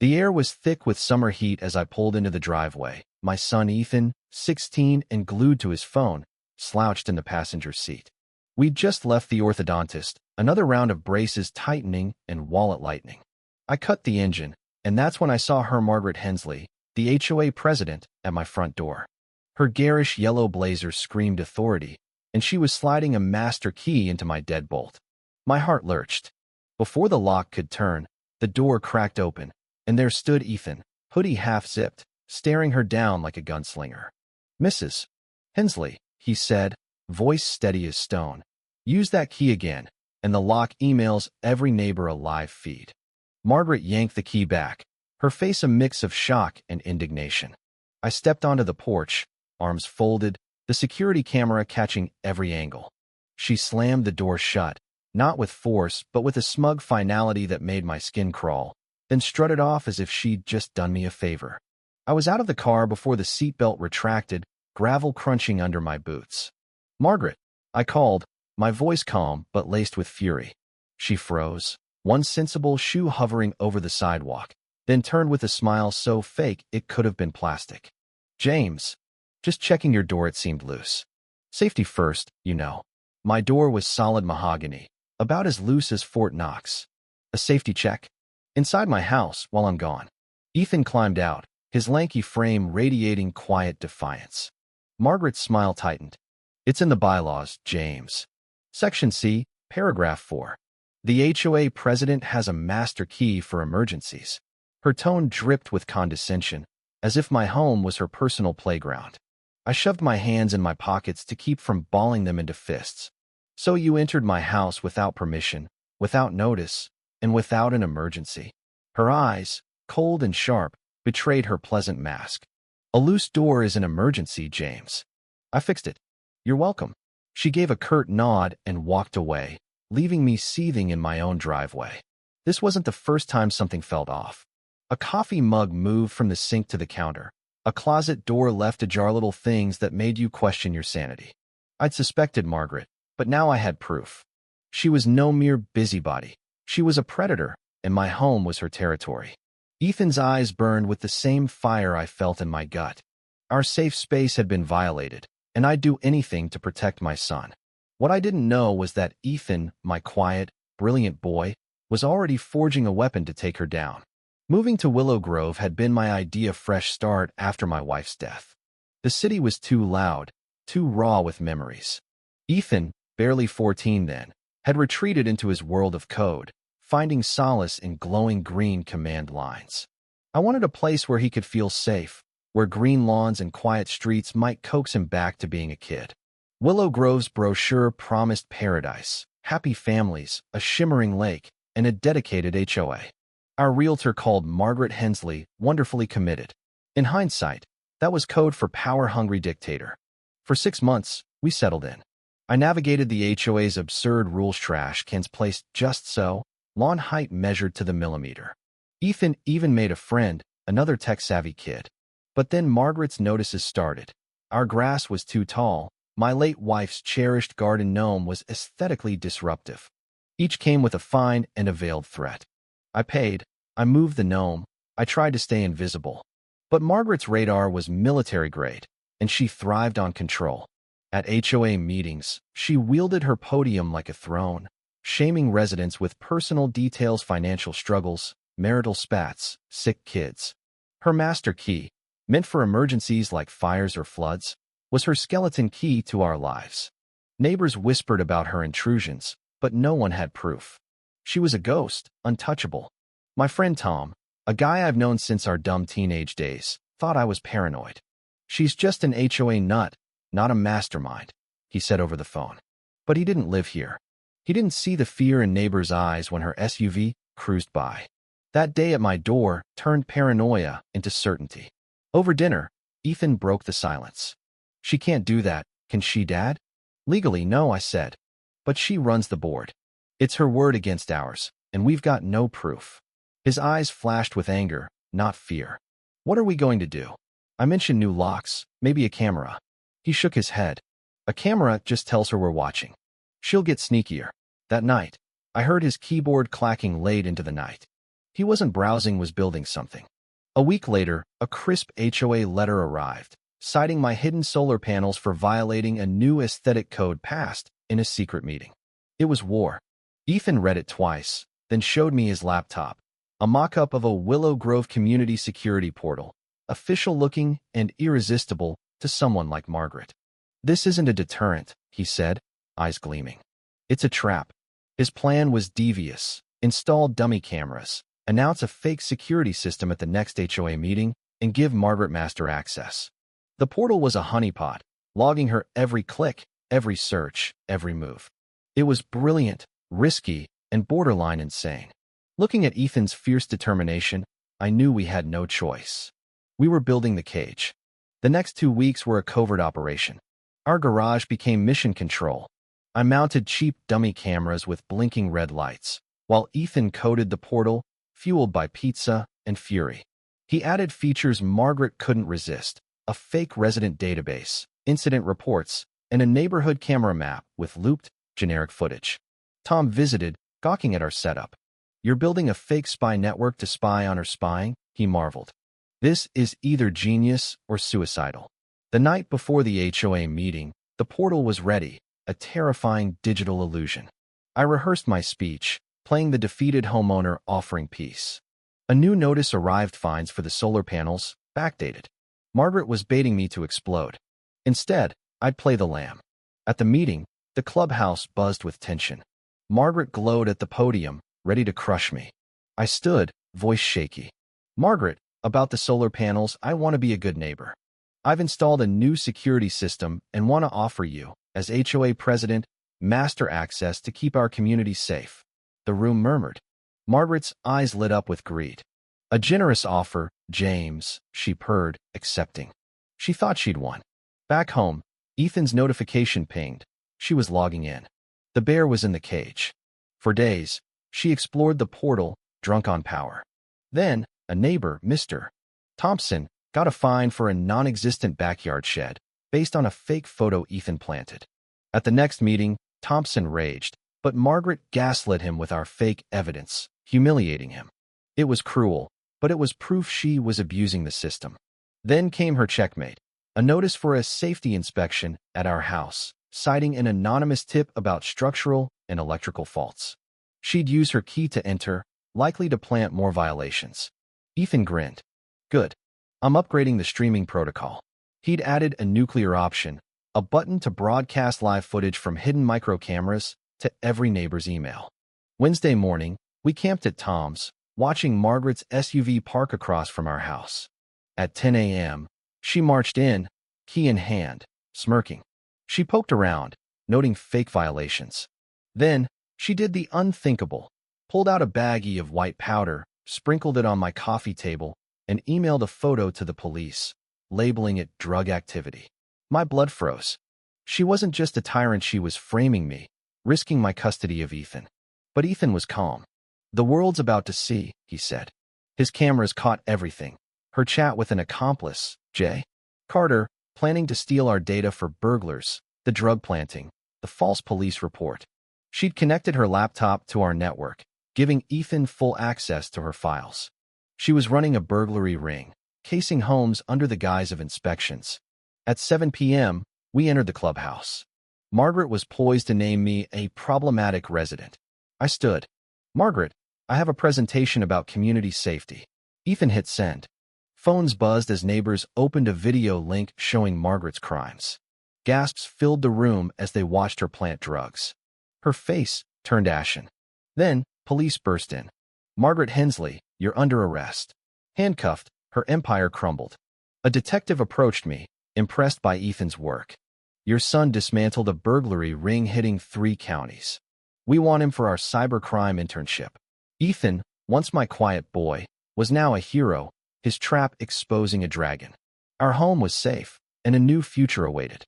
The air was thick with summer heat as I pulled into the driveway. My son Ethan, 16 and glued to his phone, slouched in the passenger seat. We'd just left the orthodontist, another round of braces tightening and wallet lightening. I cut the engine, and that's when I saw her, Margaret Hensley, the HOA president, at my front door. Her garish yellow blazer screamed authority, and she was sliding a master key into my deadbolt. My heart lurched. Before the lock could turn, the door cracked open, and there stood Ethan, hoodie half-zipped, staring her down like a gunslinger. "Mrs. Hensley," he said, voice steady as stone. "Use that key again, and the lock emails every neighbor a live feed." Margaret yanked the key back, her face a mix of shock and indignation. I stepped onto the porch, arms folded, the security camera catching every angle. She slammed the door shut, not with force, but with a smug finality that made my skin crawl, then strutted off as if she'd just done me a favor. I was out of the car before the seatbelt retracted, gravel crunching under my boots. "Margaret," I called, my voice calm but laced with fury. She froze, one sensible shoe hovering over the sidewalk, then turned with a smile so fake it could have been plastic. "James, just checking your door, it seemed loose. Safety first, you know." My door was solid mahogany, about as loose as Fort Knox. "A safety check?" "Inside my house, while I'm gone." Ethan climbed out, his lanky frame radiating quiet defiance. Margaret's smile tightened. "It's in the bylaws, James. Section C, paragraph 4. The HOA president has a master key for emergencies." Her tone dripped with condescension, as if my home was her personal playground. I shoved my hands in my pockets to keep from balling them into fists. "So you entered my house without permission, without notice, and without an emergency." Her eyes, cold and sharp, betrayed her pleasant mask. "A loose door is an emergency, James. I fixed it. You're welcome." She gave a curt nod and walked away, leaving me seething in my own driveway. This wasn't the first time something felt off. A coffee mug moved from the sink to the counter. A closet door left ajar, little things that made you question your sanity. I'd suspected Margaret, but now I had proof. She was no mere busybody. She was a predator, and my home was her territory. Ethan's eyes burned with the same fire I felt in my gut. Our safe space had been violated, and I'd do anything to protect my son. What I didn't know was that Ethan, my quiet, brilliant boy, was already forging a weapon to take her down. Moving to Willow Grove had been my idea fresh start after my wife's death. The city was too loud, too raw with memories. Ethan, barely 14 then, had retreated into his world of code, finding solace in glowing green command lines. I wanted a place where he could feel safe, where green lawns and quiet streets might coax him back to being a kid. Willow Grove's brochure promised paradise, happy families, a shimmering lake, and a dedicated HOA. Our realtor, called Margaret Hensley, wonderfully committed. In hindsight, that was code for power-hungry dictator. For 6 months, we settled in. I navigated the HOA's absurd rules, trash cans placed just so, lawn height measured to the millimeter. Ethan even made a friend, another tech-savvy kid. But then Margaret's notices started. Our grass was too tall. My late wife's cherished garden gnome was aesthetically disruptive. Each came with a fine and a veiled threat. I paid. I moved the gnome. I tried to stay invisible. But Margaret's radar was military grade, and she thrived on control. At HOA meetings, she wielded her podium like a throne, shaming residents with personal details, financial struggles, marital spats, sick kids. Her master key, meant for emergencies like fires or floods, was her skeleton key to our lives. Neighbors whispered about her intrusions, but no one had proof. She was a ghost, untouchable. My friend Tom, a guy I've known since our dumb teenage days, thought I was paranoid. "She's just an HOA nut, not a mastermind," he said over the phone. But he didn't live here. He didn't see the fear in neighbors' eyes when her SUV cruised by. That day at my door turned paranoia into certainty. Over dinner, Ethan broke the silence. "She can't do that, can she, Dad?" "Legally, no," I said. "But she runs the board. It's her word against ours, and we've got no proof." His eyes flashed with anger, not fear. "What are we going to do?" I mentioned new locks, maybe a camera. He shook his head. "A camera just tells her we're watching. She'll get sneakier." That night, I heard his keyboard clacking late into the night. He wasn't browsing, was building something. A week later, a crisp HOA letter arrived, citing my hidden solar panels for violating a new aesthetic code passed in a secret meeting. It was war. Ethan read it twice, then showed me his laptop, a mock-up of a Willow Grove community security portal, official-looking and irresistible to someone like Margaret. "This isn't a deterrent," he said, eyes gleaming. "It's a trap." His plan was devious. Install dummy cameras, announce a fake security system at the next HOA meeting, and give Margaret master access. The portal was a honeypot, logging her every click, every search, every move. It was brilliant, risky, and borderline insane. Looking at Ethan's fierce determination, I knew we had no choice. We were building the cage. The next 2 weeks were a covert operation. Our garage became mission control. I mounted cheap dummy cameras with blinking red lights, while Ethan coded the portal, fueled by pizza and fury. He added features Margaret couldn't resist: a fake resident database, incident reports, and a neighborhood camera map with looped, generic footage. Tom visited, gawking at our setup. "You're building a fake spy network to spy on her spying?" he marveled. "This is either genius or suicidal." The night before the HOA meeting, the portal was ready, a terrifying digital illusion. I rehearsed my speech, playing the defeated homeowner offering peace. A new notice arrived: fines for the solar panels, backdated. Margaret was baiting me to explode. Instead, I'd play the lamb. At the meeting, the clubhouse buzzed with tension. Margaret glowed at the podium, ready to crush me. I stood, voice shaky. "Margaret, about the solar panels, I want to be a good neighbor. I've installed a new security system and want to offer you, as HOA president, master access to keep our community safe." The room murmured. Margaret's eyes lit up with greed. "A generous offer, James," she purred, accepting. She thought she'd won. Back home, Ethan's notification pinged. She was logging in. The bear was in the cage. For days, she explored the portal, drunk on power. Then, a neighbor, Mr. Thompson, got a fine for a non-existent backyard shed, based on a fake photo Ethan planted. At the next meeting, Thompson raged, but Margaret gaslit him with our fake evidence, humiliating him. It was cruel, but it was proof she was abusing the system. Then came her checkmate, a notice for a safety inspection at our house, citing an anonymous tip about structural and electrical faults. She'd use her key to enter, likely to plant more violations. Ethan grinned. "Good. I'm upgrading the streaming protocol." He'd added a nuclear option, a button to broadcast live footage from hidden micro cameras to every neighbor's email. Wednesday morning, we camped at Tom's, watching Margaret's SUV park across from our house. At 10 a.m., she marched in, key in hand, smirking. She poked around, noting fake violations. Then, she did the unthinkable, pulled out a baggie of white powder, sprinkled it on my coffee table, and emailed a photo to the police, labeling it drug activity. My blood froze. She wasn't just a tyrant, she was framing me, risking my custody of Ethan. But Ethan was calm. "The world's about to see," he said. His cameras caught everything. Her chat with an accomplice, J. Carter, planning to steal our data for burglars, the drug planting, the false police report. She'd connected her laptop to our network, giving Ethan full access to her files. She was running a burglary ring, casing homes under the guise of inspections. At 7 p.m., we entered the clubhouse. Margaret was poised to name me a problematic resident. I stood. "Margaret, I have a presentation about community safety." Ethan hit send. Phones buzzed as neighbors opened a video link showing Margaret's crimes. Gasps filled the room as they watched her plant drugs. Her face turned ashen. Then, police burst in. "Margaret Hensley, you're under arrest." Handcuffed, her empire crumbled. A detective approached me, impressed by Ethan's work. "Your son dismantled a burglary ring hitting 3 counties. We want him for our cybercrime internship." Ethan, once my quiet boy, was now a hero, his trap exposing a dragon. Our home was safe, and a new future awaited.